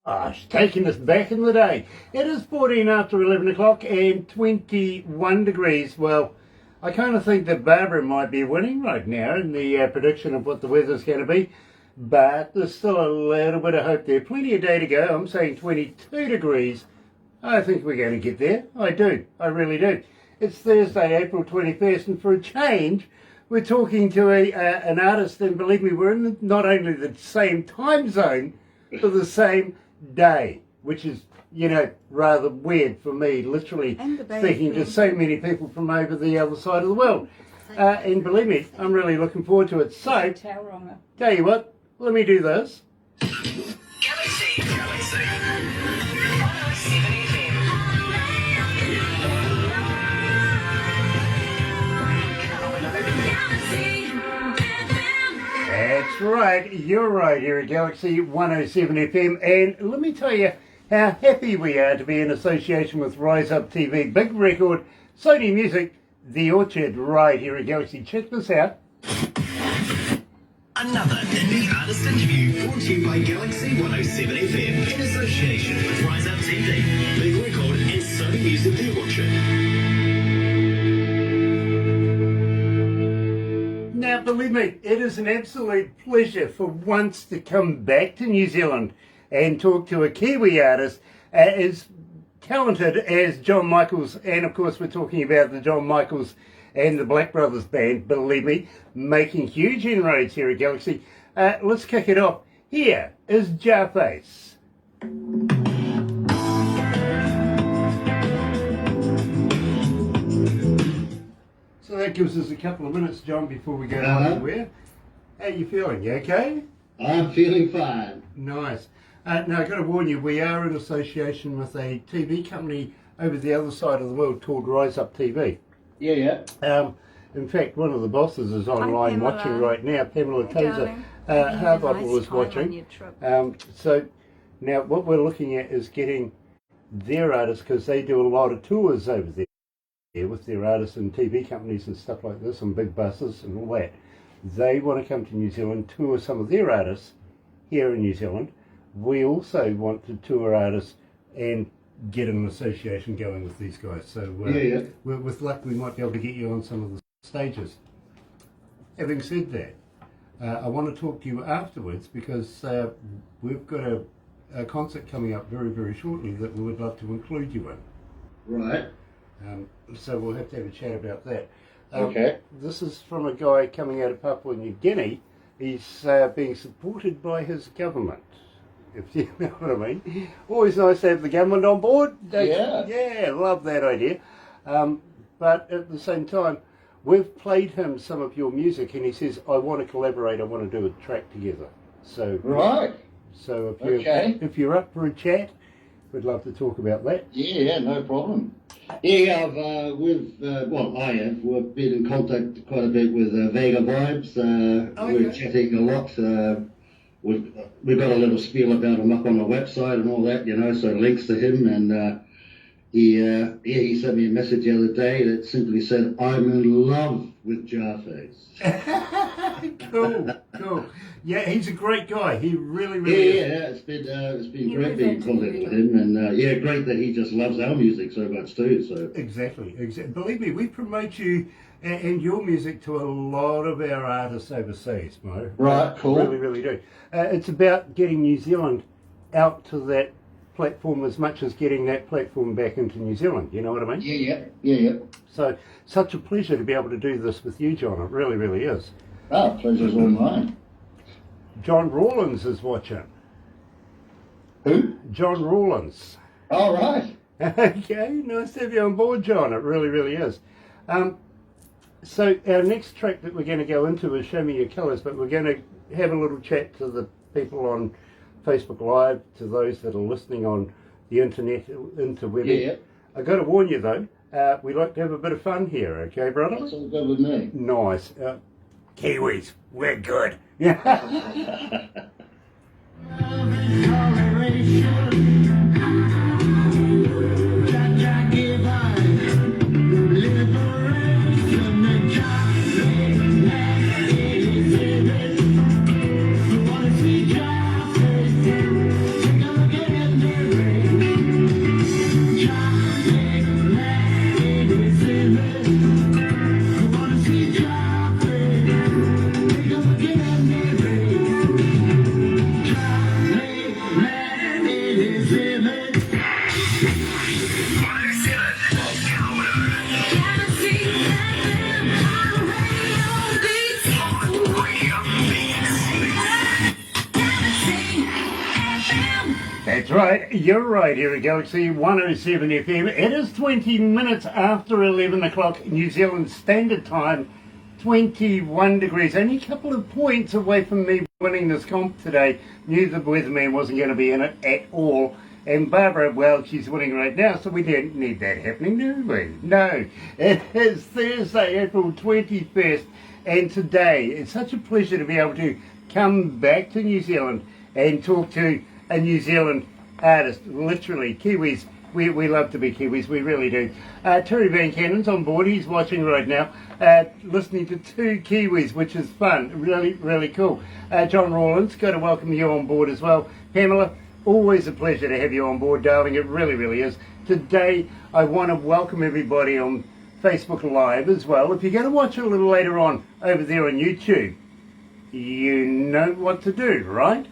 It's taking us back in the day. It is 14 after 11 o'clock and 21 degrees. Well, I kind of think that Barbara might be winning right now in the prediction of what the weather's going to be. But there's still a little bit of hope there. Plenty of day to go. I'm saying 22 degrees. I think we're going to get there. I do. I really do. It's Thursday, April 21st, and for a change, we're talking to an artist, and believe me, we're in not only the same time zone, but the same day, which is, you know, rather weird for me, literally speaking to so many people from over the other side of the world. And believe me, I'm really looking forward to it. So, tell you what, let me do this. Galaxy. That's right, you're right here at Galaxy 107 FM, and let me tell you how happy we are to be in association with Rise Up TV, Big Record, Sony Music, The Orchard, right here at Galaxy. Check this out. Another indie artist interview brought to you by Galaxy 107 FM in association with Rise Up TV, Big Record and Sony Music, The Orchard. Now, believe me, it is an absolute pleasure for once to come back to New Zealand and talk to a Kiwi artist as talented as John Michaelz. And of course, we're talking about the John Michaelz and the Black Brothers Band, believe me, making huge inroads here at Galaxy. Let's kick it off. Here is Jarface. So that gives us a couple of minutes, John, before we go anywhere. How are you feeling? You okay? I'm feeling fine. Nice. Now, I've got to warn you, we are in association with a TV company over the other side of the world called Rise Up TV. Yeah. In fact, one of the bosses is online watching right now. Pamela Tozer Harbottle is watching. So now what we're looking at is getting their artists, because they do a lot of tours over there with their artists and TV companies and stuff like this, and big buses and all that. They want to come to New Zealand, tour some of their artists here in New Zealand. We also want to tour artists and get an association going with these guys. So with luck, we might be able to get you on some of the stages. Having said that, I want to talk to you afterwards because we've got a concert coming up very, very shortly that we would love to include you in. Right. So we'll have to have a chat about that. Okay. This is from a guy coming out of Papua New Guinea. He's being supported by his government, if you know what I mean. Always nice to have the government on board. Yeah, love that idea. But at the same time, we've played him some of your music and he says, I want to collaborate, I want to do a track together. So right. So if you're up for a chat, we'd love to talk about that. Yeah, no problem. Yeah, we've been in contact quite a bit with Vega Vibes. We're chatting a lot. We've got a little spiel about him up on our website and all that, you know, so links to him. And he sent me a message the other day that simply said, I'm in love with Jarface. Cool. Yeah, he's a great guy. He really is. Yeah, it's been great being in contact with him, and great that he just loves our music so much too. So exactly. Believe me, we promote you and your music to a lot of our artists overseas, Mo. Right, cool. Really do. It's about getting New Zealand out to that platform as much as getting that platform back into New Zealand. You know what I mean? Yeah. So, such a pleasure to be able to do this with you, John. It really is. Oh, pleasure's all mine. John Rawlins is watching. Who? John Rawlins. All right. Okay, nice to have you on board, John. It really is. So our next track that we're going to go into is Show Me Your Colours, but we're going to have a little chat to the people on Facebook Live, to those that are listening on the internet, interwebbing. Yeah. I've got to warn you though, we like to have a bit of fun here, okay, brother? That's all good with me. Nice. Kiwis, we're good. Take a look at me. right, you're right here at Galaxy 107 FM. It is 20 minutes after 11 o'clock New Zealand Standard Time, 21 degrees. Only a couple of points away from me winning this comp today. Knew the weatherman wasn't going to be in it at all. And Barbara, well, she's winning right now, so we didn't need that happening, do we? No. It is Thursday, April 21st, and today it's such a pleasure to be able to come back to New Zealand and talk to a New Zealand artist, literally, Kiwis. We love to be Kiwis, we really do. Terry Van Cannon's on board, he's watching right now, listening to two Kiwis, which is fun, really, really cool. John Rawlins, got to welcome you on board as well. Pamela, always a pleasure to have you on board, darling, it really, really is. Today, I want to welcome everybody on Facebook Live as well. If you're going to watch it a little later on over there on YouTube, you know what to do, right?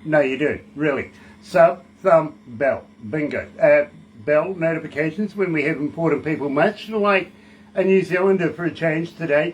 No, you do, really. Sub, thumb, bell. Bingo. Bell notifications when we have important people, much like a New Zealander for a change today.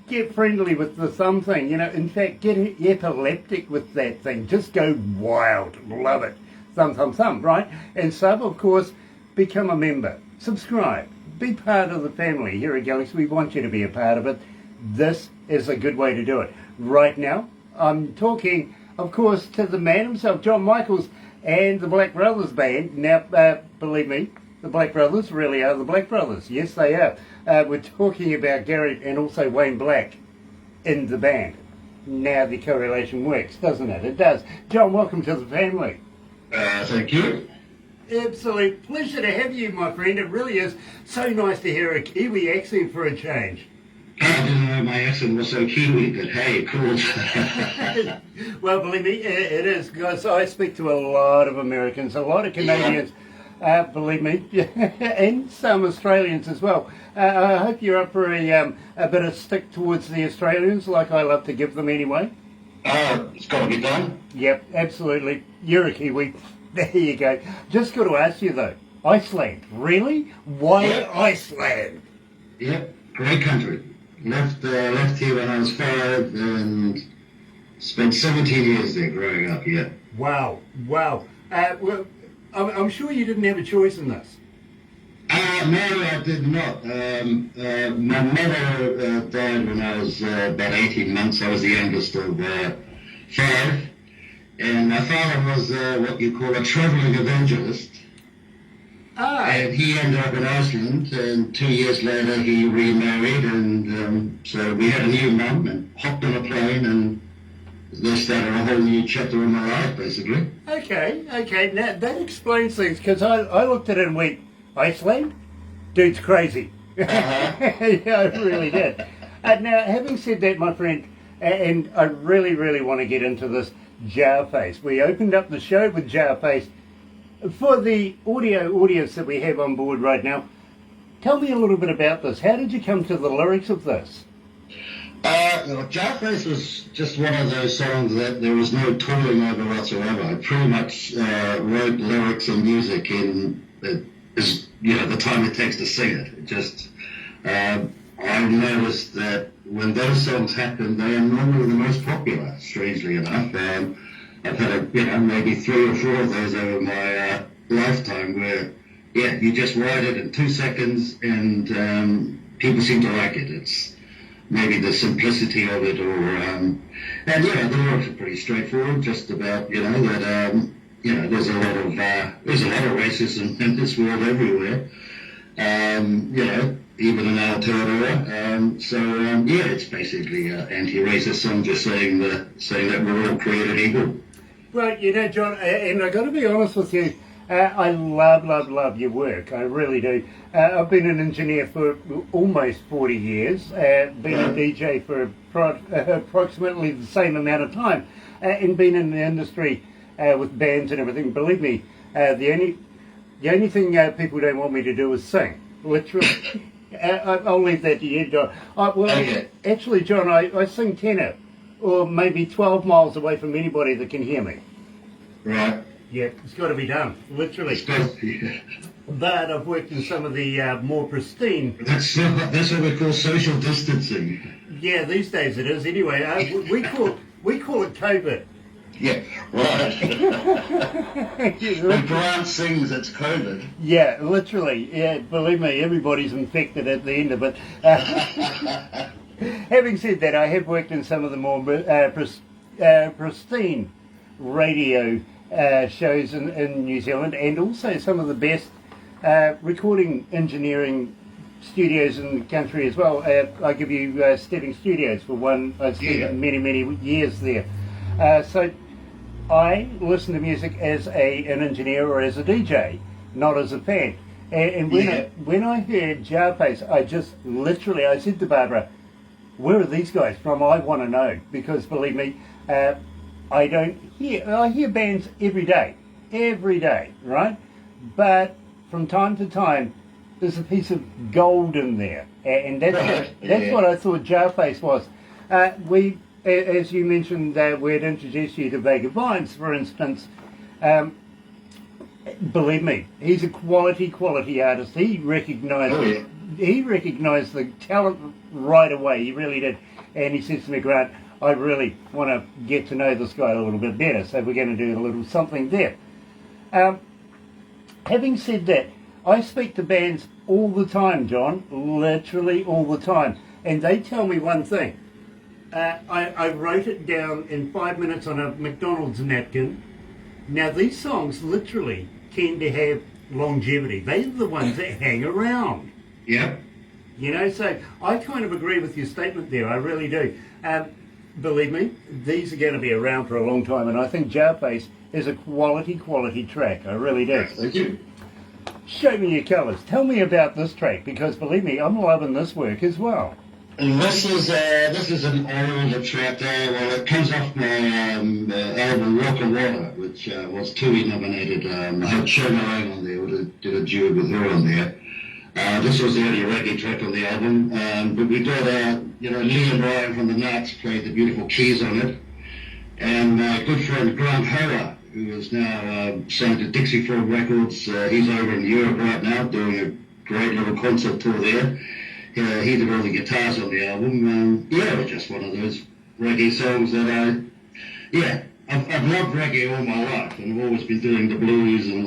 Get friendly with the thumb thing. You know, in fact, get epileptic with that thing. Just go wild. Love it. Thumb, thumb, thumb, right? And sub, of course, become a member. Subscribe. Be part of the family here at Galaxy. We want you to be a part of it. This is a good way to do it. Right now, I'm talking, of course, to the man himself, John Michaelz, and the Black Brothers Band. Now, believe me, the Black Brothers really are the Black Brothers. Yes, they are. We're talking about Gary and also Wayne Black in the band. Now the correlation works, doesn't it? It does. John, welcome to the family. Thank you. Absolute pleasure to have you, my friend. It really is so nice to hear a Kiwi accent for a change. I didn't know my accent was so Kiwi, but hey, cool. Well, believe me, it is, because I speak to a lot of Americans, a lot of Canadians, believe me, and some Australians as well. I hope you're up for a bit of stick towards the Australians, like I love to give them anyway. It's got to be done. Yep, absolutely. You're a Kiwi. There you go. Just got to ask you, though, Iceland, really? Why Iceland? Yep, great country. Left here when I was 5 and spent 17 years there growing up, yeah. Wow. Well, I'm sure you didn't have a choice in this. No, I did not. My mother died when I was about 18 months. I was the youngest of 5. And my father was what you call a travelling evangelist. And he ended up in Iceland, and 2 years later he remarried, and so we had a new mum and hopped on a plane, and they started a whole new chapter in my life, basically. Okay. Now, that explains things, because I looked at it and went, Iceland? Dude's crazy. Yeah, I really did. Now, having said that, my friend, and I really, really want to get into this Jarface. We opened up the show with Jarface. For the audience that we have on board right now, tell me a little bit about this. How did you come to the lyrics of this? Jarface was just one of those songs that there was no tooling over whatsoever. I pretty much wrote lyrics and music in the time it takes to sing it. It just I noticed that when those songs happen, they are normally the most popular, strangely enough. I've had maybe 3 or 4 of those over my lifetime where, you just write it in 2 seconds and people seem to like it. It's maybe the simplicity of it, or and the lyrics are pretty straightforward. Just about that there's a lot of racism in this world everywhere. Even in Aotearoa. It's basically an anti-racist song, just saying that we're all created equal. Well, John, and I've got to be honest with you, I love your work. I really do. I've been an engineer for almost 40 years, been a DJ for approximately the same amount of time, and been in the industry with bands and everything. Believe me, the only thing people don't want me to do is sing, literally. I'll leave that to you, John. Actually, John, I sing tenor, or maybe 12 miles away from anybody that can hear me. Right. Yeah, it's got to be done, literally. But I've worked in some of the more pristine... That's what we call social distancing. Yeah, these days it is. Anyway, we call it COVID. Yeah. Right. When Grant sings, it's COVID. Yeah, literally. Yeah, believe me, everybody's infected at the end of it. Having said that, I have worked in some of the more pristine radio shows in New Zealand, and also some of the best recording engineering studios in the country as well. I give you Stepping Studios for one. I spent many years there. So I listen to music as an engineer or as a DJ, not as a fan. And when I heard Jarface, I said to Barbara, where are these guys from? I want to know, because believe me, I hear bands every day, right? But from time to time, there's a piece of gold in there, and that's what I thought Jarface was. As you mentioned, we'd introduced you to Vega Vibes, for instance. Believe me, he's a quality artist. He recognised the talent right away. He really did. And he says to me, Grant, I really want to get to know this guy a little bit better, so we're going to do a little something there. Having said that, I speak to bands all the time, John, literally all the time, and they tell me one thing. I wrote it down in 5 minutes on a McDonald's napkin. Now, these songs literally tend to have longevity. They're the ones that hang around. Yeah. You know, so I kind of agree with your statement there. I really do. Believe me, these are going to be around for a long time, and I think Jarface is a quality track. I really do. Thank you. Show me your colours. Tell me about this track, because believe me, I'm loving this work as well. And this is an older track there. Well, it comes off my album Walk on Water, which was Tui nominated. I had Shona Lang on there, did a duet with her on there. This was the only reggae track on the album, but we did, Lee and Ryan from the Nats played the beautiful keys on it, and my good friend Grant Hara, who is now signed to Dixie Ford Records. He's over in Europe right now doing a great little concert tour there. He did all the guitars on the album. It was just one of those reggae songs that I've loved reggae all my life, and I've always been doing the blues and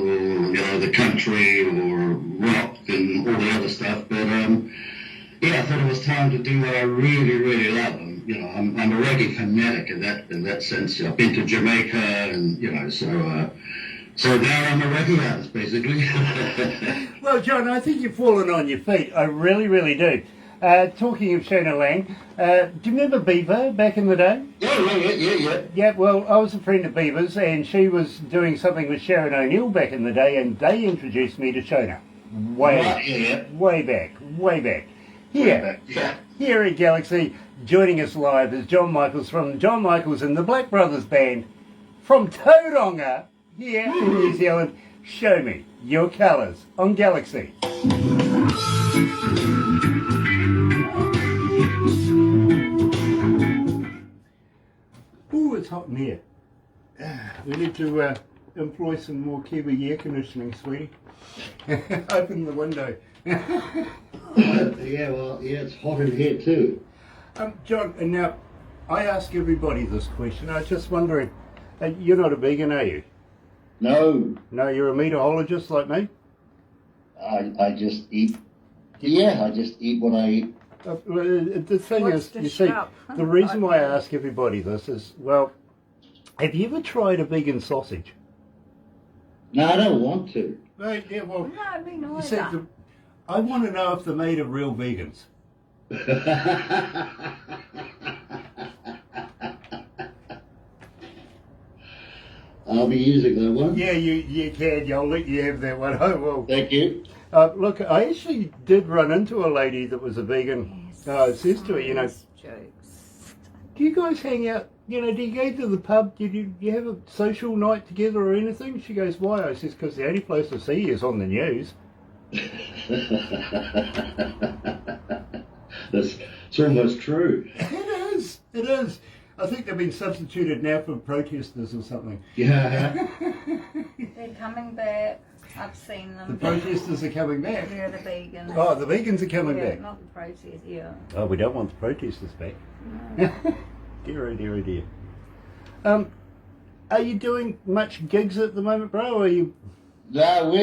the country or rock and all the other stuff. But I thought it was time to do what I really love. And I'm a reggae fanatic in that sense. I've been to Jamaica, and so now I'm a reggae artist, basically. Well, John, I think you've fallen on your feet. I really do. Talking of Shona Lang, do you remember Beaver back in the day? Yeah. Yeah, well, I was a friend of Beaver's, and she was doing something with Sharon O'Neill back in the day, and they introduced me to Shona. Way back. Here at Galaxy, joining us live is John Michaelz from John Michaelz and the Black Brothers Band from Tauranga here in New Zealand. Show me your colours on Galaxy. Ooh, it's hot in here. We need to employ some more Kiwi air conditioning, sweetie. Open the window. It's hot in here too. John, and now I ask everybody this question. I was just wondering, you're not a vegan, are you? No. No, you're a meatologist like me? I just eat. I just eat what I eat. The thing is, you see, the reason why I ask everybody this is, well, have you ever tried a vegan sausage? No, I don't want to. Right, yeah, well, No, me neither. you see, I want to know if they're made of real vegans. I'll be using that one. Yeah, you can. I'll let you have that one. I will. Thank you. Look, I actually did run into a lady that was a vegan. Says to her, Jokes. do you guys hang out? Do you go to the pub? Do you have a social night together or anything? She goes, why? I says, because the only place to see you is on the news. It's almost true. It is. I think they've been substituted now for protesters or something. Yeah. They're coming back. I've seen them. The protesters are coming back. Yeah, the vegans. Oh, the vegans are coming Yeah, back. not the protesters, yeah. Oh, we don't want the protesters back. No. Dear, oh dear, oh dear. Are you doing much gigs at the moment, bro? Or are you? No, we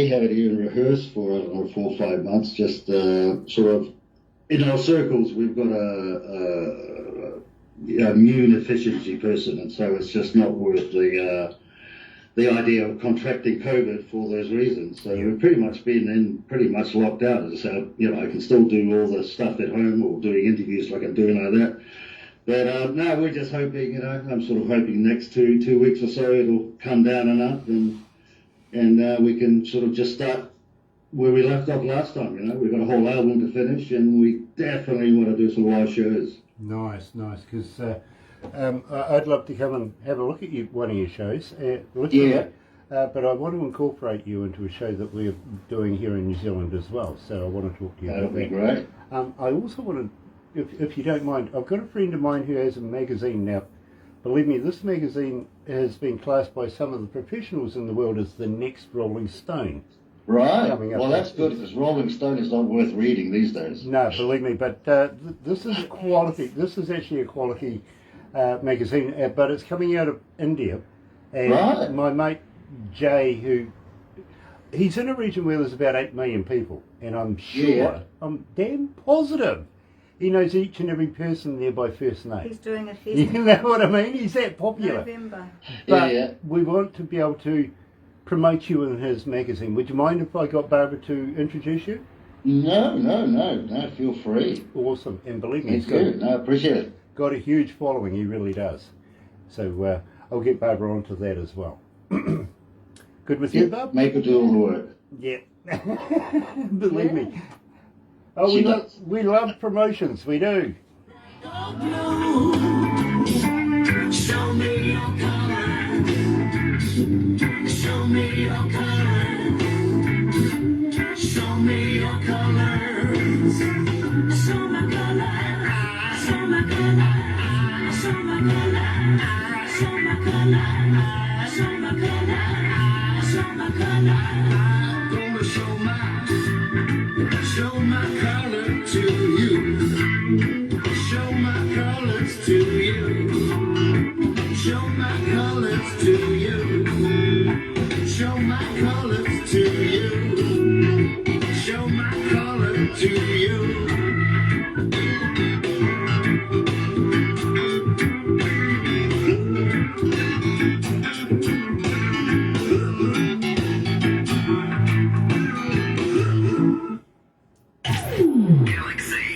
haven't even rehearsed for, I don't know, 4 or 5 months, just sort of, in our circles, we've got a immune efficiency person, and so it's just not worth the idea of contracting COVID for those reasons. So we've pretty much been pretty much locked out. So, I can still do all the stuff at home or doing interviews like I'm doing like that. But no, we're just hoping, I'm sort of hoping next two weeks or so it'll come down enough and we can sort of just start where we left off last time, We've got a whole album to finish and we definitely want to do some live shows. Nice, because I'd love to come and have a look at one of your shows. But I want to incorporate you into a show that we're doing here in New Zealand as well. So I want to talk to you That'll about be that. great. I also want to, if you don't mind, I've got a friend of mine who has a magazine now. Believe me, this magazine has been classed by some of the professionals in the world as the next Rolling Stone. Right. Well, that's good because Rolling Stone is not worth reading these days. No, believe me, but this is quality. This is actually a quality magazine, but it's coming out of India. And my mate Jay, he's in a region where there's about 8 million people, and I'm sure, I'm damn positive, he knows each and every person there by first name. He's doing a You festival know what I mean? He's that popular. November. But we want to be able to promote you in his magazine. Would you mind if I got Barbara to introduce you? No, feel free. Awesome. And believe me, Thank you. No, appreciate it. Got a huge following, he really does. So I'll get Barbara onto that as well. Good with you, Barb? Make her do all the work. Yeah. Believe me. Oh, we love promotions, we do. Show me your color. Show me your color. Show me your colors. Show my color. Show my color. Show my color. Show my color. Show my color. Show my color. I'm gonna show my color to you. Show my colors to you. Show my colors to you. Show my colors to you. Show my color to you. Galaxy.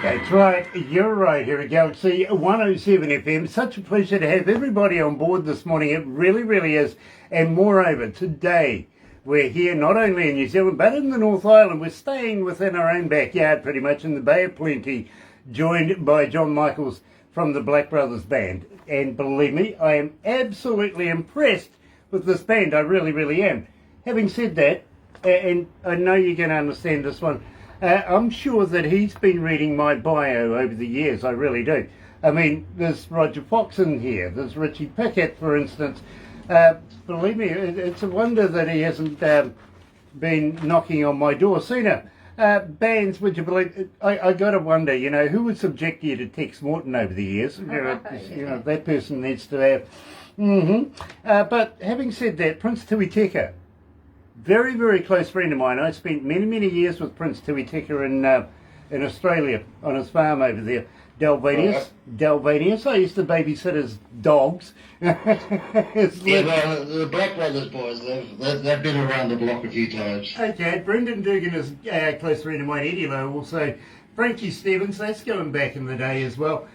That's right, you're right here at Galaxy 107 FM. Such a pleasure to have everybody on board this morning. It really, really is. And moreover, today we're here not only in New Zealand but in the North Island. We're staying within our own backyard pretty much in the Bay of Plenty, joined by John Michaelz from the Black Brothers Band. And believe me, I am absolutely impressed with this band. I really, really am. Having said that, and I know you're going to understand this one, I'm sure that he's been reading my bio over the years. I really do. I mean, there's Roger Fox in here. There's Richie Pickett, for instance. Believe me, it's a wonder that he hasn't been knocking on my door sooner. Bands, would you believe? I got to wonder, who would subject you to Tex Morton over the years? That person needs to have. But having said that, Prince Tuiteka, very, very close friend of mine. I spent many, many years with Prince Tuiteka in Australia on his farm over there, Dalvanius. I used to babysit his dogs. The Black Brothers boys, they've been around the block a few times. Okay, Brendan Dugan is a close friend of mine, Eddie Lowe, also Frankie Stevens, that's going back in the day as well.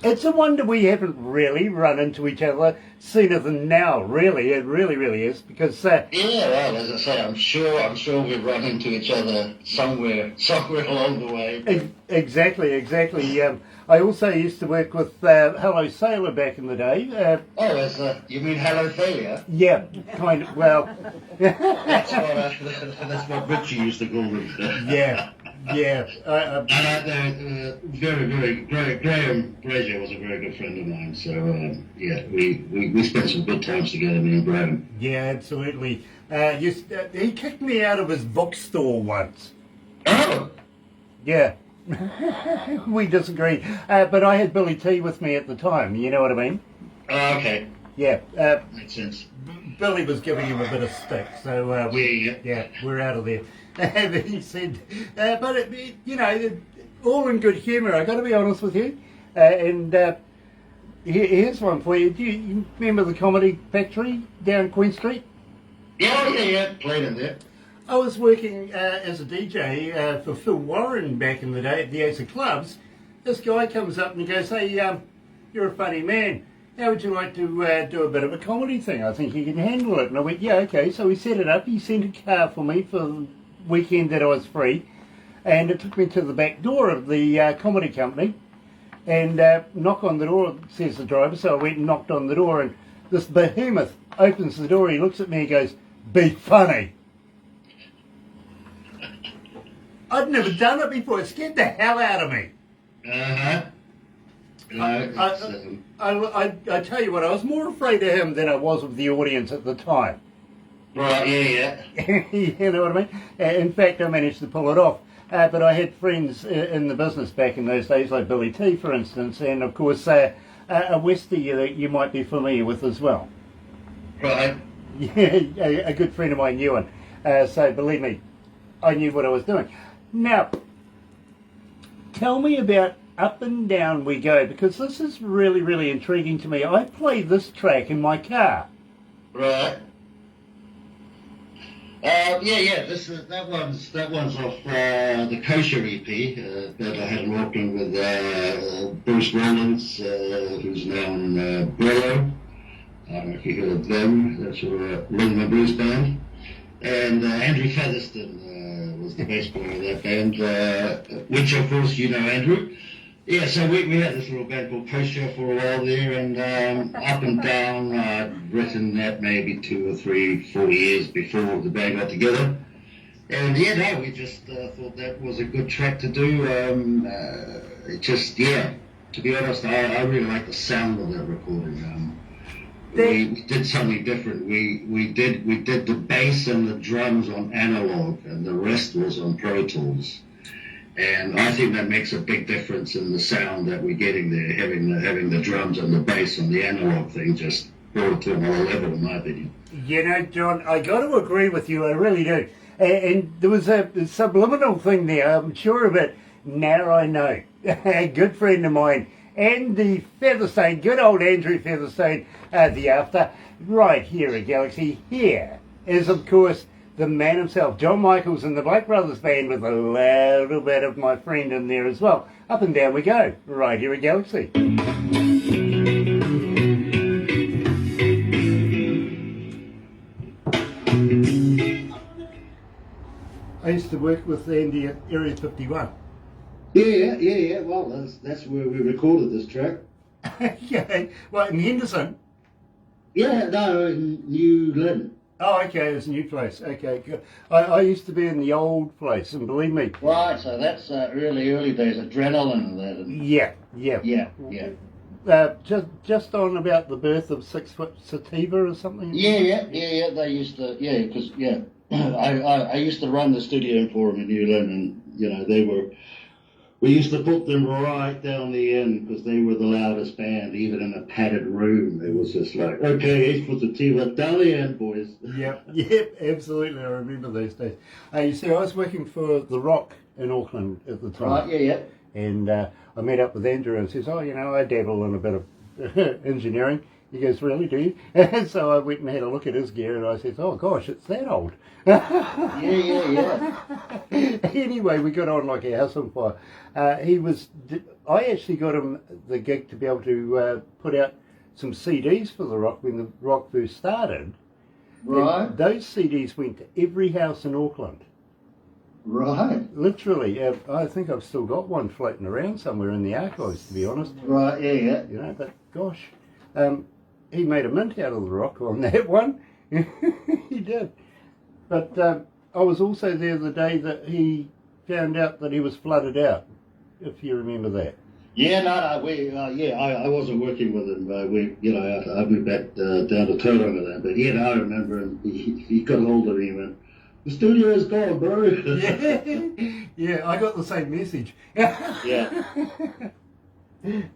It's a wonder we haven't really run into each other sooner than now, really. It really, really is, because... well, as I say, I'm sure we've run into each other somewhere along the way. Exactly. I also used to work with Hello Sailor back in the day. You mean Hello Failure? Yeah, kind of, well... That's what Richie used to call them. Yeah. Very, very, Graham Brazier was a very good friend of mine. So yeah, we spent some good times together, me and Graham. Yeah, absolutely. He kicked me out of his bookstore once. Oh, Yeah. We disagreed. But I had Billy T with me at the time, you know what I mean? okay, Yeah. makes sense. Billy was giving him a bit of stick, so we're out of there. And he said, but all in good humour, I got to be honest with you. Here's one for you. Do you remember the Comedy Factory down Queen Street? Yeah, played in there. I was working as a DJ for Phil Warren back in the day at the Ace of Clubs. This guy comes up and he goes, hey, you're a funny man. How would you like to do a bit of a comedy thing? I think you can handle it. And I went, yeah, okay. So we set it up. He sent a car for me for the weekend that I was free. And it took me to the back door of the comedy company. And knock on the door, says the driver. So I went and knocked on the door. And this behemoth opens the door. He looks at me and goes, be funny. I'd never done it before. It scared the hell out of me. Uh-huh. I tell you what, I was more afraid of him than I was of the audience at the time. Right, yeah. You know what I mean? In fact, I managed to pull it off. But I had friends in the business back in those days, like Billy T, for instance, and of course a Westie that you might be familiar with as well. Right. Yeah, a good friend of mine, Ewan. So believe me, I knew what I was doing. Now, tell me about Up and Down We Go, because this is really, really intriguing to me. I play this track in my car. Right. That one's off the Kosher EP that I had in Auckland with Bruce Rollins, who's now in Burrow. I don't know if you heard of them. That's a rhythm and blues band. And Andrew Featherston was the bass player of that band, which of course you know Andrew. Yeah, so we had this little band called Kosher for a while there, and Up and Down, I'd written that maybe 2 or 3, 4 years before the band got together. And we just thought that was a good track to do. To be honest, I really like the sound of that recording. We did something different. We did the bass and the drums on analog, and the rest was on Pro Tools. And I think that makes a big difference in the sound that we're getting there. Having the drums and the bass on the analog thing just brought it to another level, in my opinion. You know, John, I got to agree with you. I really do. And there was a subliminal thing there. I'm sure of it. Now I know. A good friend of mine, Andy Featherstone, good old Andrew Featherstone, the after, right here at Galaxy. Here is, of course, the man himself, John Michaelz, and the Black Brothers Band, with a little bit of my friend in there as well. Up and Down we go, right here at Galaxy. I used to work with Andy at Area 51. Yeah. Well, that's where we recorded this track. Yeah, well, in Henderson. Yeah, no, in New Lynn. Oh, okay, it's a new place. Okay, good. I used to be in the old place, and believe me. Right, so that's early days, Adrenaline. Yeah. Just on about the birth of 6 Foot Sativa or something. Yeah. They used to, because I used to run the studio for them in New Lynn, and we used to put them right down the end because they were the loudest band, even in a padded room. It was just like, okay, 8 Foot Sativa, down the end, boys. Yep, absolutely. I remember those days. You see, I was working for The Rock in Auckland at the time. Right, yeah. And I met up with Andrew and says, I dabble in a bit of engineering. He goes, really, do you? And so I went and had a look at his gear, and I said, oh gosh, it's that old. Yeah. Anyway, we got on like a house on fire. I actually got him the gig to be able to put out some CDs for The Rock when The Rock first started. Right. And those CDs went to every house in Auckland. Right. Literally, I think I've still got one floating around somewhere in the archives, to be honest. Right, yeah. But gosh, he made a mint out of The Rock on that one. He did. But I was also there the day that he found out that he was flooded out, if you remember that. Yeah, no, I wasn't working with him. I moved back down to Tauranga then. But yeah, I remember him. He got hold of me and went, "The studio is gone, bro." Yeah, I got the same message. Yeah.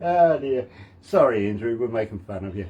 Oh dear. Sorry, Andrew, we're making fun of you.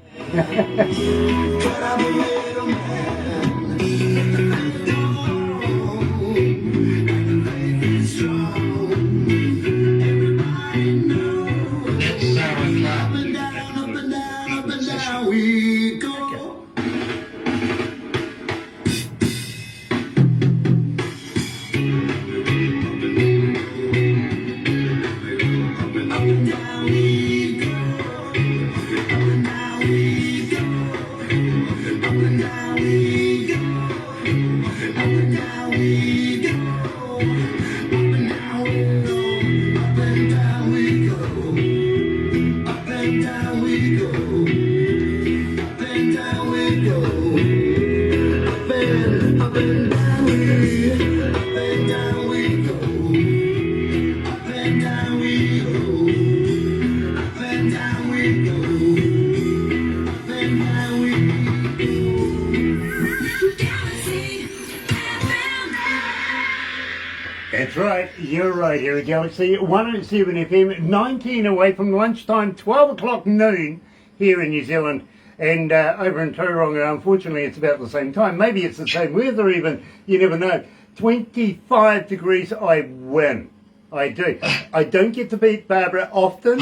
That's right, you're right here at Galaxy 107 FM, 19 away from lunchtime, 12 o'clock noon here in New Zealand, and over in Tauranga, unfortunately, it's about the same time. Maybe it's the same weather even, you never know. 25 degrees, I win. I do. I don't get to beat Barbara often,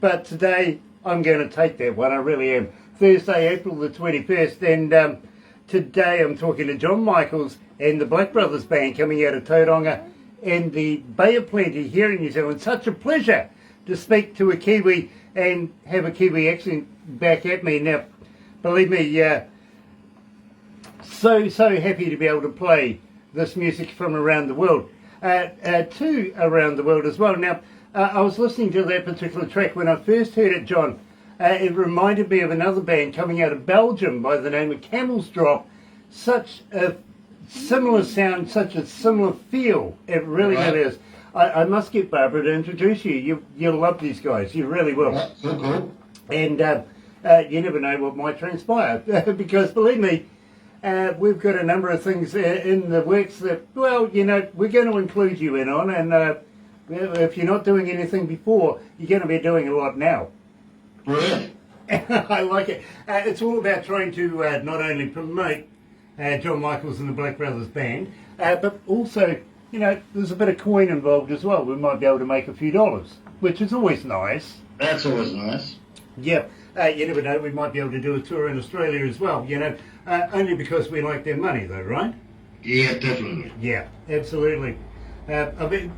but today I'm going to take that one, I really am. Thursday, April the 21st, and today I'm talking to John Michaelz and the Black Brothers Band coming out of Tauranga and the Bay of Plenty here in New Zealand. Such a pleasure to speak to a Kiwi and have a Kiwi accent back at me. Now, believe me, so happy to be able to play this music from around the world, to around the world as well. Now, I was listening to that particular track when I first heard it, John. It reminded me of another band coming out of Belgium by the name of Camels Drop. Such a similar sound, such a similar feel. It really is. I must get Barbara to introduce you. You'll love these guys. You really will. That's so cool. And you never know what might transpire. Because believe me, we've got a number of things in the works that, well, you know, we're going to include you in on. And if you're not doing anything before, you're going to be doing a lot now. Really? I like it. It's all about trying to not only promote John Michaelz and the Black Brothers Band, but also, you know, there's a bit of coin involved as well. We might be able to make a few dollars, which is always nice. That's always nice. Yeah, you never know, we might be able to do a tour in Australia as well, you know, only because we like their money though, right? Yeah, definitely. Yeah, absolutely. I mean,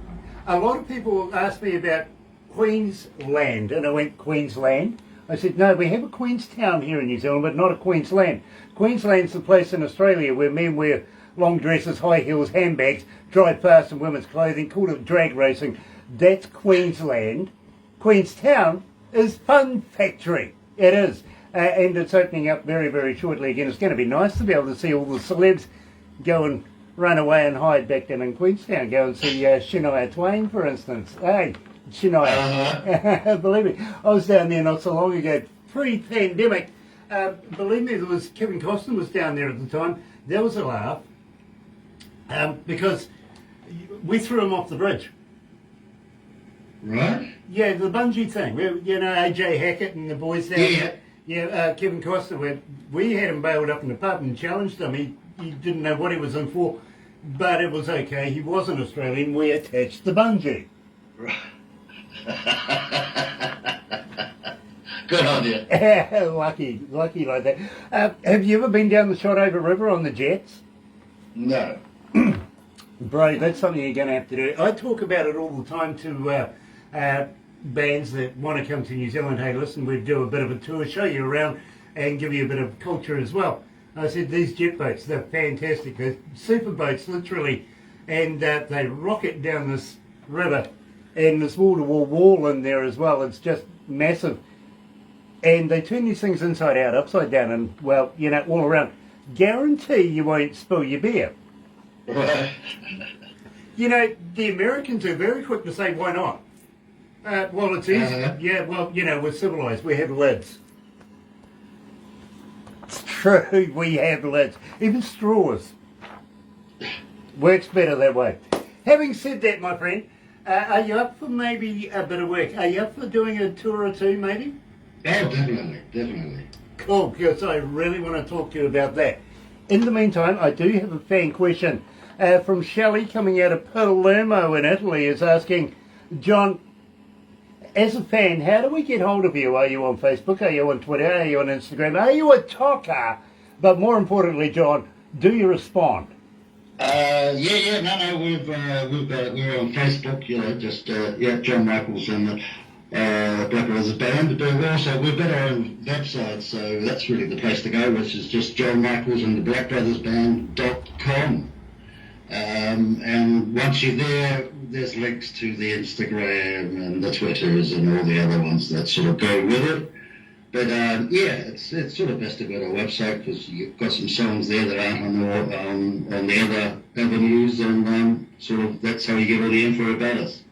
a lot of people ask me about Queensland, and I went, Queensland? I said, no, we have a Queenstown here in New Zealand, but not a Queensland. Queensland's the place in Australia where men wear long dresses, high heels, handbags, drive fast in women's clothing, call it drag racing. That's Queensland. Queenstown is Fun Factory. It is. And it's opening up very, very shortly again. It's going to be nice to be able to see all the celebs go and run away and hide back down in Queenstown. Go and see Shania Twain, for instance. Hey, Shania. Believe me, I was down there not so long ago, pre-pandemic. Believe me, there was Kevin Costner was down there at the time. There was a laugh because we threw him off the bridge. Right? Yeah, the bungee thing. You know, AJ Hackett and the boys down there. Yeah, Kevin Costner. We had him bailed up in the pub and challenged him. He didn't know what he was in for, but it was okay. He wasn't Australian. We attached the bungee. Right. Good on you. lucky like that. Have you ever been down the Shotover River on the jets? No. Bro, that's something you're going to have to do. I talk about it all the time to bands that want to come to New Zealand. Hey, listen, we do a bit of a tour, show you around, and give you a bit of culture as well. I said, these jet boats, they're fantastic. They're super boats, literally, and they rocket down this river, and there's wall-to-wall wall in there as well. It's just massive. And they turn these things inside out, upside down, and, well, you know, all around. Guarantee you won't spill your beer. Right. You know, the Americans are very quick to say, why not? Well, it's easy. Yeah, well, you know, we're civilized. We have lids. It's true, we have lids. Even straws. Works better that way. Having said that, my friend, are you up for maybe a bit of work? Are you up for doing a tour or two, maybe? Oh, definitely. Cool, because I really want to talk to you about that. In the meantime, I do have a fan question from Shelley coming out of Palermo in Italy, is asking, John, as a fan, how do we get hold of you? Are you on Facebook? Are you on Twitter? Are you on Instagram? Are you a talker? But more importantly, John, do you respond? No, we're on Facebook, you know, just, John Michaelz and the Black Brothers Band, but we've got our own website, so that's really the place to go, which is just John Michaelz and the Black Brothers Band.com. And once you're there, there's links to the Instagram and the Twitters and all the other ones that sort of go with it. But it's sort of best to go to our website because you've got some songs there that aren't on the other avenues, and sort of that's how you get all the info about us.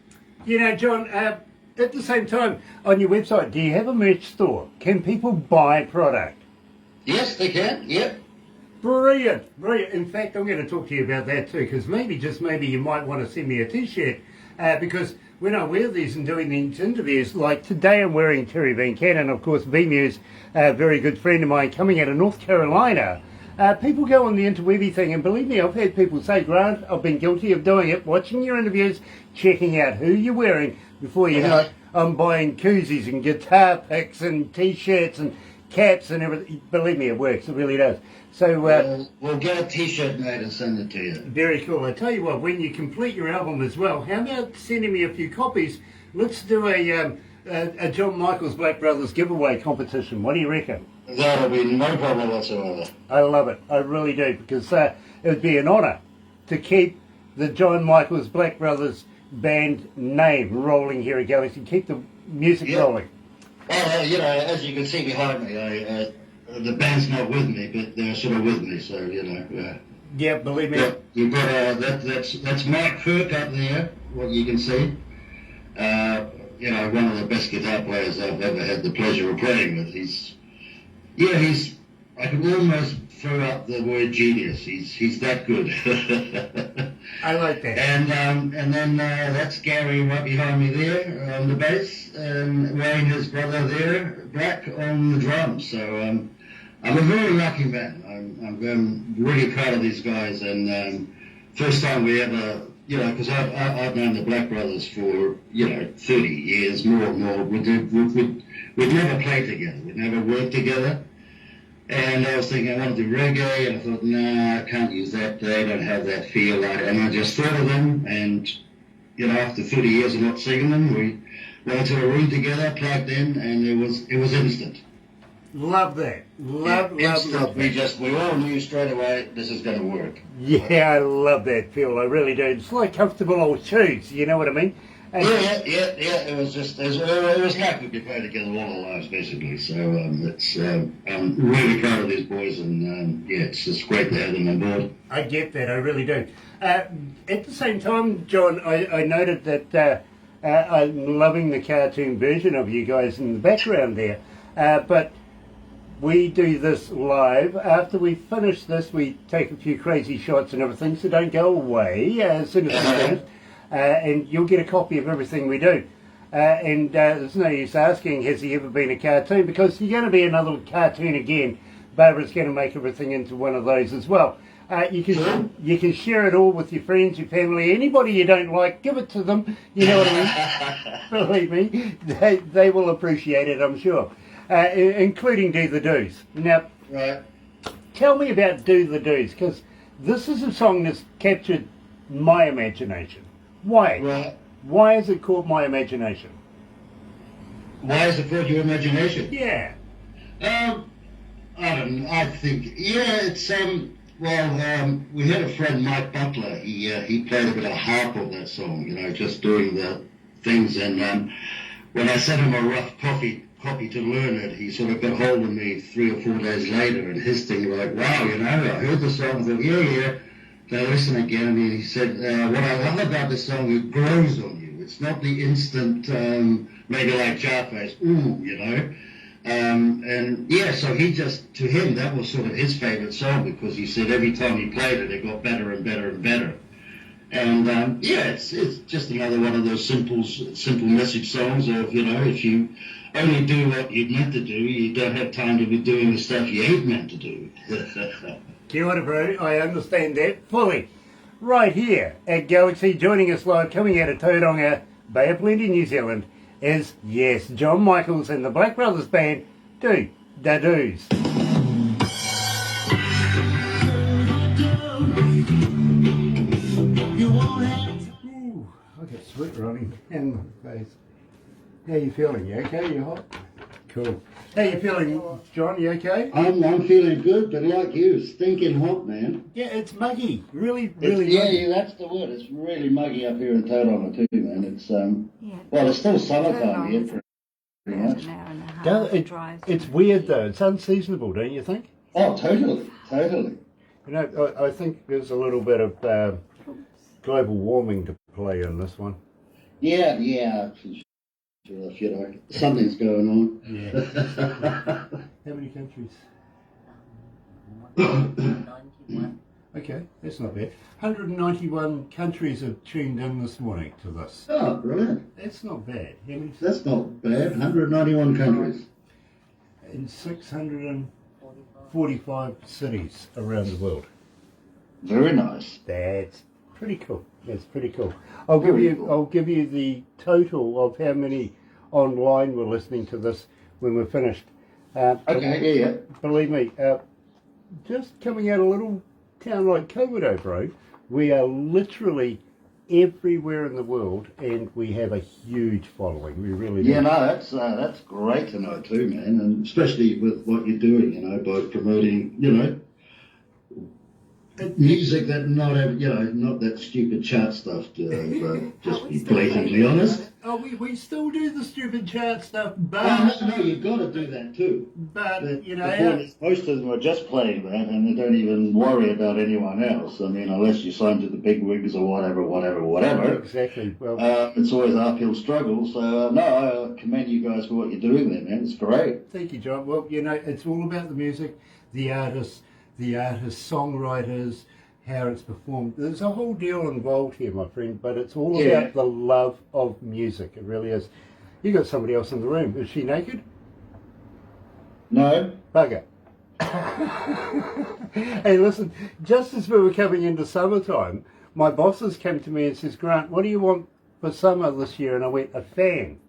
You know, John, at the same time, on your website, do you have a merch store? Can people buy product? Yes, they can. Yep. Brilliant. In fact, I'm going to talk to you about that too, because just maybe you might want to send me a t-shirt, because when I wear these and doing these interviews, like today I'm wearing Terry Van Cannon, of course, VMU's a very good friend of mine coming out of North Carolina. People go on the interwebby thing, and believe me, I've had people say, Grant, I've been guilty of doing it, watching your interviews, checking out who you're wearing, before you know it, I'm buying koozies and guitar picks and t-shirts and caps and everything. Believe me, it works, it really does. So we'll get a t-shirt made and send it to you. Very cool. I tell you what, when you complete your album as well, how about sending me a few copies? Let's do a John Michaelz Black Brothers giveaway competition. What do you reckon? That'll be no problem whatsoever. I love it. I really do, because it would be an honour to keep the John Michaelz Black Brothers band name rolling here at Galaxy. Keep the music rolling. Well, you know, as you can see behind me, the band's not with me, but they're sort of with me, so, you know. Yeah, believe me. You've got, that's Mike Kirk up there, what you can see. You know, one of the best guitar players I've ever had the pleasure of playing with. I could almost throw out the word genius. He's that good. I like that. And then that's Gary right behind me there on the bass, and Wayne, his brother there, Black on the drums. So I'm a very lucky man. I'm really proud of these guys, and first time we ever, you know, because I've known the Black Brothers for, you know, 30 years, more and more. We'd never played together. We'd never worked together. And I was thinking I want to do reggae, and I thought, nah, I can't use that. They don't have that feel. And I just thought of them, and, you know, after 30 years of not seeing them, we went to a room together, plugged in, and it was instant. Love that. Love that. We all knew straight away this is going to work. Yeah, I love that feel. I really do. It's like comfortable old shoes. You know what I mean? And It was like we could play together all our lives, basically. So I'm really proud of these boys, and it's just great to have them on board. I get that. I really do. At the same time, John, I noted that I'm loving the cartoon version of you guys in the background there, but we do this live. After we finish this, we take a few crazy shots and everything, so don't go away as soon as we finish. And you'll get a copy of everything we do. And there's no use asking, has he ever been a cartoon? Because you're going to be another cartoon again. Barbara's going to make everything into one of those as well. You can share it all with your friends, your family, anybody you don't like, give it to them. You know what I mean? Believe me, they will appreciate it, I'm sure. Including Do the Do's. Now, tell me about Do the Do's, because this is a song that's captured my imagination. Why? Right. Why is it called My Imagination? Why is it called Your Imagination? Yeah. I don't know. I think, it's, we had a friend, Mike Butler. He played a bit of harp on that song, you know, just doing the things. And when I sent him a rough copy to learn it, he sort of got hold of me 3 or 4 days later, and his thing was like, wow, you know, I heard the song, I thought, yeah. Now listen again, and he said, what I love about this song, it grows on you. It's not the instant, maybe like Jarface, ooh, you know. And yeah, so to him, that was sort of his favourite song because he said every time he played it, it got better and better and better. And yeah, it's just another one of those simple message songs of, you know, if you only do what you're meant to do, you don't have time to be doing the stuff you ain't meant to do. Kia ora, bro. I understand that fully. Right here at Galaxy, joining us live, coming out of Tauranga, Bay of Plenty, New Zealand, is, yes, John Michaelz and the Black Brothers Band do da do's. Ooh, I got sweat running in my face. How you feeling? You okay? You hot? Cool. How you feeling, John? You okay? I'm feeling good, but like you, stinking hot, man. Yeah, it's muggy. Really muggy. Yeah, that's the word. It's really muggy up here in Tauranga too, man. It's well, it's still summertime here, pretty much. It's weird though. It's unseasonable, don't you think? Oh, totally. You know, I think there's a little bit of global warming to play in this one. Yeah. You know, something's going on. Yeah. How many countries? 191. Okay, that's not bad. 191 countries have tuned in this morning to this. Oh, brilliant. That's not bad. That's not bad. 191 countries. In 645 cities around the world. Very nice. That's pretty cool. I'll give you the total of how many online were listening to this when we're finished. Okay, yeah. Believe me, just coming out of a little town like Komodo, bro, we are literally everywhere in the world, and we have a huge following. We really do. Yeah, no, that's great to know too, man, and especially with what you're doing, you know, by promoting, you know, music that not that stupid chart stuff. Just be blatantly honest. Oh, we still do the stupid chart stuff, but no, you've got to do that too. But you know, most of them are just playing that, and they don't even worry about anyone else. I mean, unless you sign to the big wigs or whatever. Exactly. Well, it's always an uphill struggle. So no, I commend you guys for what you're doing there, man. It's great. Thank you, John. Well, you know, it's all about the music, the artists, songwriters, how it's performed. There's a whole deal involved here, my friend, but it's all about the love of music. It really is. You got somebody else in the room. Is she naked? No. Bugger. Hey, listen, just as we were coming into summertime, my bosses came to me and says, Grant, what do you want for summer this year? And I went, a fan.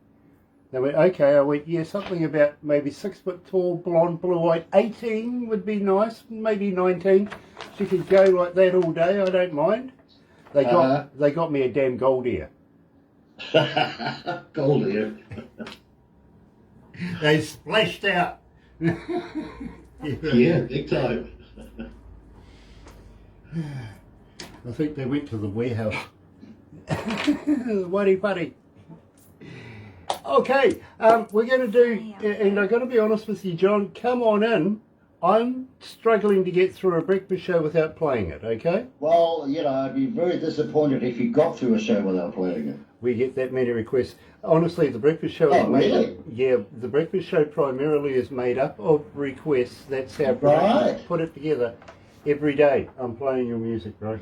They went, okay. I went, yeah, something about maybe 6 foot tall, blonde, blue-eyed. 18 would be nice, maybe 19. She could go like that all day, I don't mind. They got me a damn gold ear. Gold ear. They splashed out. Yeah, big time. I think they went to the warehouse. Waddy putty. Okay, we're going to do, and I've got to be honest with you, John, come on in. I'm struggling to get through a breakfast show without playing it, okay? Well, you know, I'd be very disappointed if you got through a show without playing it. We get that many requests. Honestly, the breakfast show is made up. Yeah, the breakfast show primarily is made up of requests. That's how I put it together. Every day I'm playing your music, bro.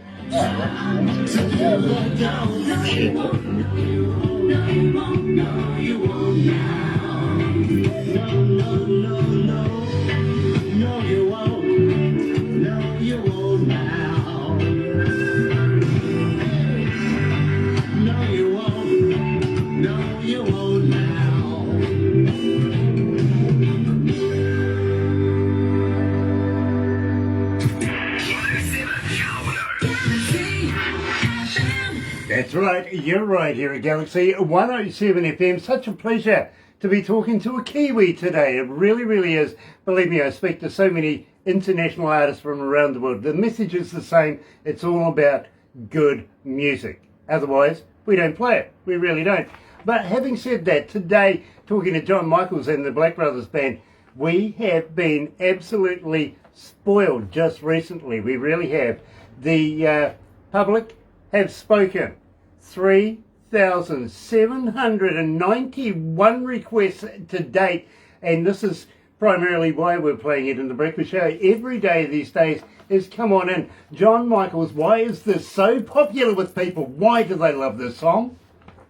That's right, you're right here at Galaxy 107 FM. Such a pleasure to be talking to a Kiwi today. It really, really is. Believe me, I speak to so many international artists from around the world. The message is the same. It's all about good music. Otherwise, we don't play it. We really don't. But having said that, today, talking to John Michaelz and the Black Brothers Band, we have been absolutely spoiled just recently. We really have. The public have spoken. 3,791 requests to date, and this is primarily why we're playing it in the breakfast show every day these days, is come on in. John Michaelz, why is this so popular with people? Why do they love this song?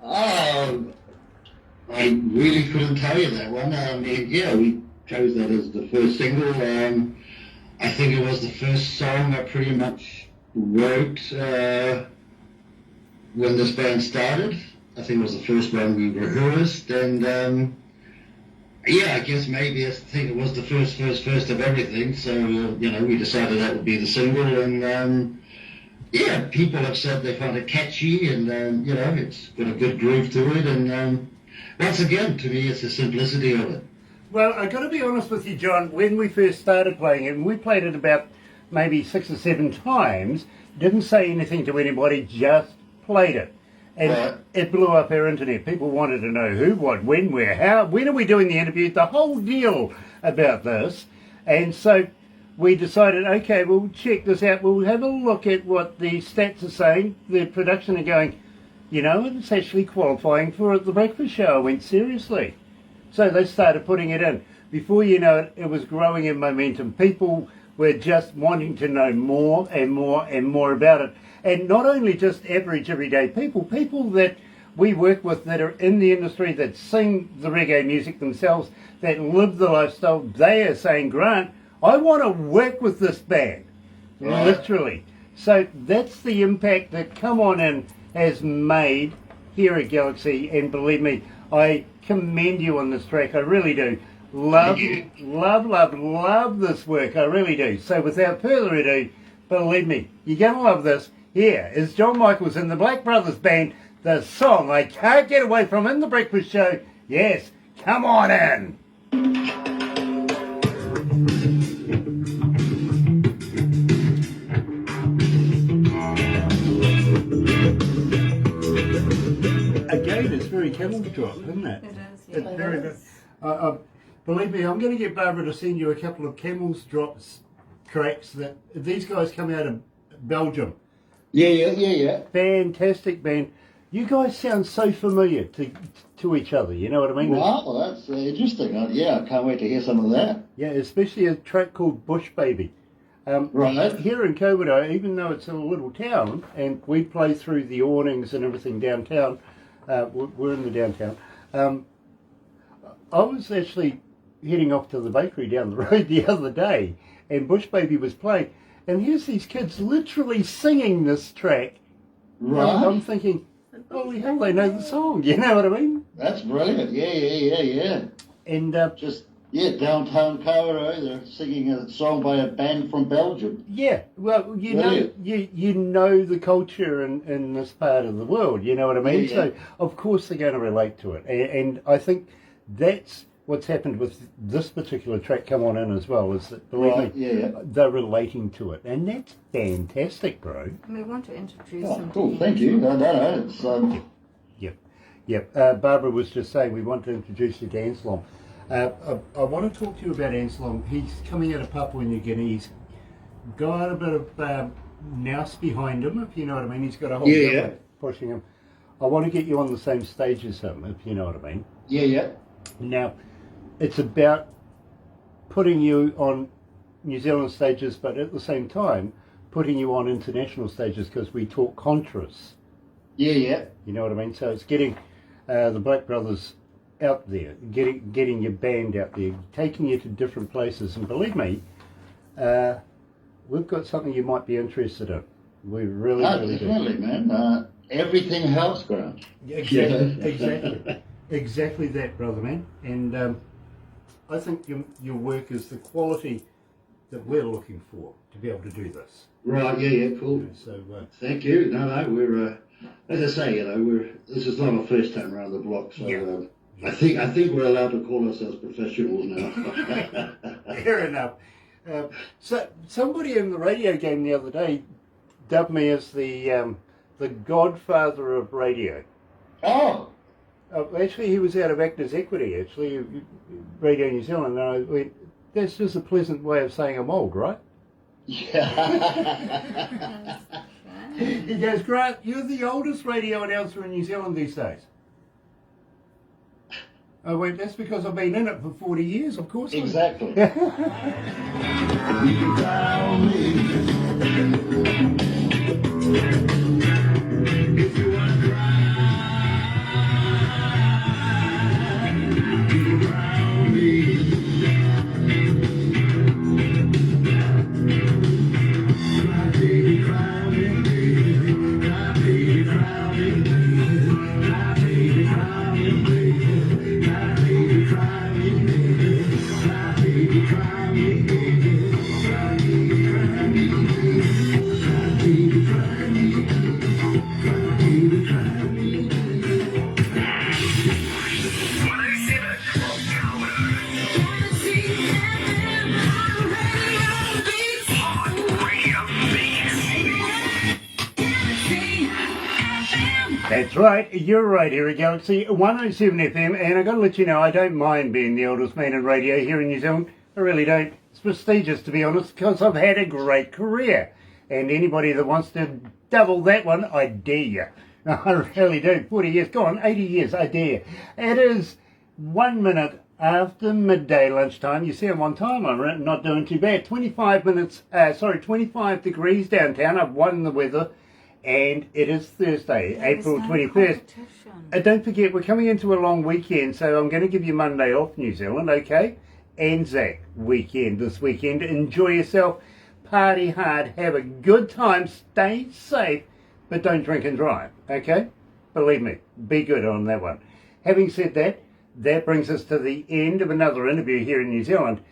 I really couldn't tell you that one. We chose that as the first single. I think it was the first song I pretty much wrote when this band started. I think it was the first one we rehearsed, and I guess maybe I think it was the first of everything. So we decided that would be the single, and people have said they found it catchy, and it's got a good groove to it, and once again, to me, it's the simplicity of it. Well, I've got to be honest with you, John, when we first started playing it, and we played it about maybe 6 or 7 times, didn't say anything to anybody, just played it. And it blew up our internet. People wanted to know who, what, when, where, how, when are we doing the interview, the whole deal about this. And so we decided, okay, we'll check this out. We'll have a look at what the stats are saying. The production are going, it's actually qualifying for the breakfast show. I went, seriously. So they started putting it in. Before you know it, it was growing in momentum. People were just wanting to know more and more and more about it. And not only just average everyday people that we work with that are in the industry, that sing the reggae music themselves, that live the lifestyle, they are saying, Grant, I want to work with this band. Right. Literally. So that's the impact that Come On In has made here at Galaxy, and believe me, I commend you on this track. I really do. Love this work. I really do. So without further ado, believe me, you're going to love this. Here is John Michaelz and the Black Brothers Band, the song I can't get away from in the breakfast show. Yes, Come On In. Again, it's very Michaelz drop, isn't it? It is, yeah. It's very good. Believe me, I'm going to get Barbara to send you a couple of Michaelz drops tracks that these guys come out of Belgium. Yeah. Fantastic band. You guys sound so familiar to each other, you know what I mean? Wow, that's interesting. I can't wait to hear some of that. Yeah, especially a track called Bush Baby. Right. Here in Komodo, even though it's a little town, and we play through the awnings and everything downtown, we're in the downtown, I was actually heading off to the bakery down the road the other day, and Bush Baby was playing, and here's these kids literally singing this track. Right. I'm thinking, holy hell, they know the song, you know what I mean? That's brilliant. Yeah. And downtown Komodo, they're singing a song by a band from Belgium. yeah, well, you know the culture in this part of the world, you know what I mean? Yeah. So, of course, they're going to relate to it. And I think that's what's happened with this particular track, Come On In, as well, is that, believe me, they're relating to it. And that's fantastic, bro. We want to introduce Oh, them cool. to you. Thank you. No, it's... Yep. Barbara was just saying we want to introduce you to Anselm. I want to talk to you about Anselm. He's coming out of Papua New Guinea. He's got a bit of nous behind him, if you know what I mean. He's got a whole government pushing him. I want to get you on the same stage as him, if you know what I mean. Yeah. Now, it's about putting you on New Zealand stages, but at the same time, putting you on international stages, because we talk contras. Yeah. You know what I mean? So it's getting the Black Brothers out there, getting your band out there, taking you to different places. And believe me, we've got something you might be interested in. We really do. Definitely, man. Everything helps, Grant. Exactly that, brother man. And I think your work is the quality that we're looking for to be able to do this. Right, yeah, cool. So thank you. No, we're as I say, this is not our first time around the block, so I think we're allowed to call ourselves professionals now. Fair enough. So somebody in the radio game the other day dubbed me as the godfather of radio. Oh. Actually, he was out of Actors Equity, Radio New Zealand, and I went, that's just a pleasant way of saying I'm old, right? Yeah. He goes, Grant, you're the oldest radio announcer in New Zealand these days. I went, that's because I've been in it for 40 years, of course. Exactly. You can call me if you want to cry. You can call me. Cry, baby, cry me, baby. Cry, baby, cry me, baby. Cry, baby, cry me, baby. Cry, baby, cry me, baby. Cry, baby, cry me, baby. Cry, baby, cry me, baby. Cry, baby, cry me, cry, baby, cry me. 107. That's right, you're right here at Galaxy 107 FM, and I've got to let you know I don't mind being the oldest man in radio here in New Zealand. I really don't. It's prestigious, to be honest, because I've had a great career. And anybody that wants to double that one, I dare you. I really do. 40 years, go on, 80 years, I dare you. It is 1 minute after midday lunchtime. You see I'm on time, I'm not doing too bad. 25 degrees downtown. I've won the weather. And it is Thursday, April 21st. Don't forget, we're coming into a long weekend, so I'm going to give you Monday off, New Zealand, okay? Anzac weekend this weekend. Enjoy yourself, party hard, have a good time, stay safe, but don't drink and drive, okay? Believe me, be good on that one. Having said that, that brings us to the end of another interview here in New Zealand.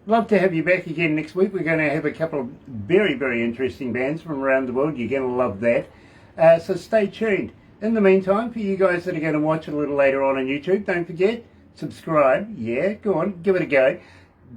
Love to have you back again next week. We're going to have a couple of very, very interesting bands from around the world. You're going to love that. So stay tuned. In the meantime, for you guys that are going to watch a little later on YouTube, don't forget, subscribe. Yeah, go on, give it a go.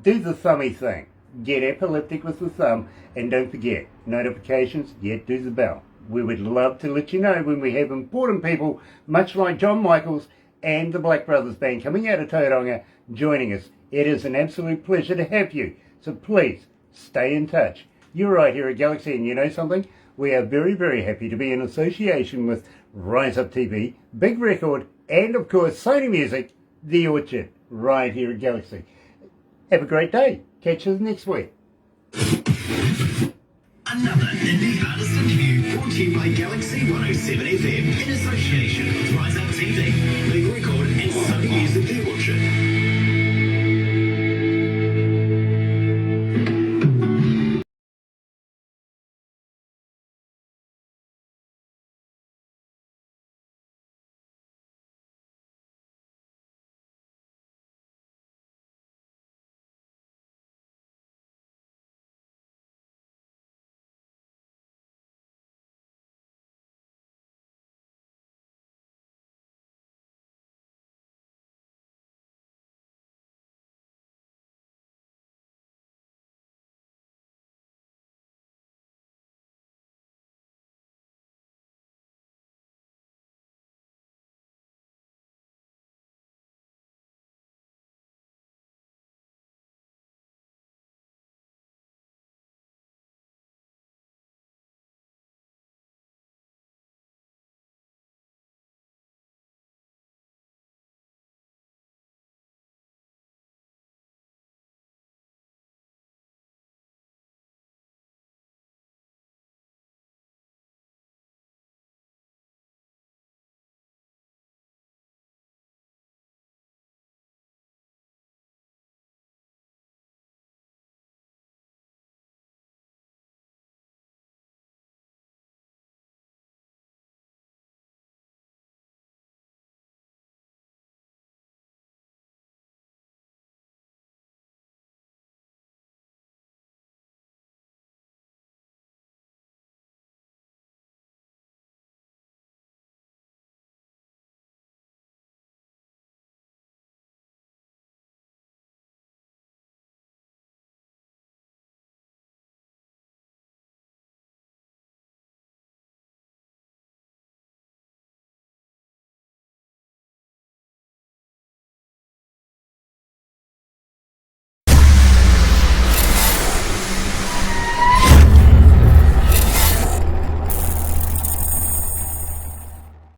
Do the thummy thing. Get epileptic with the thumb. And don't forget, notifications, yet do the bell. We would love to let you know when we have important people, much like John Michaelz and the Black Brothers Band coming out of Tauranga, joining us. It is an absolute pleasure to have you. So please, stay in touch. You're right here at Galaxy, and you know something? We are very, very happy to be in association with Rise Up TV, Big Record, and of course Sony Music, The Orchard, right here at Galaxy. Have a great day. Catch us next week. Another indie artist interview brought to you by Galaxy 107 FM in association with Rise Up TV.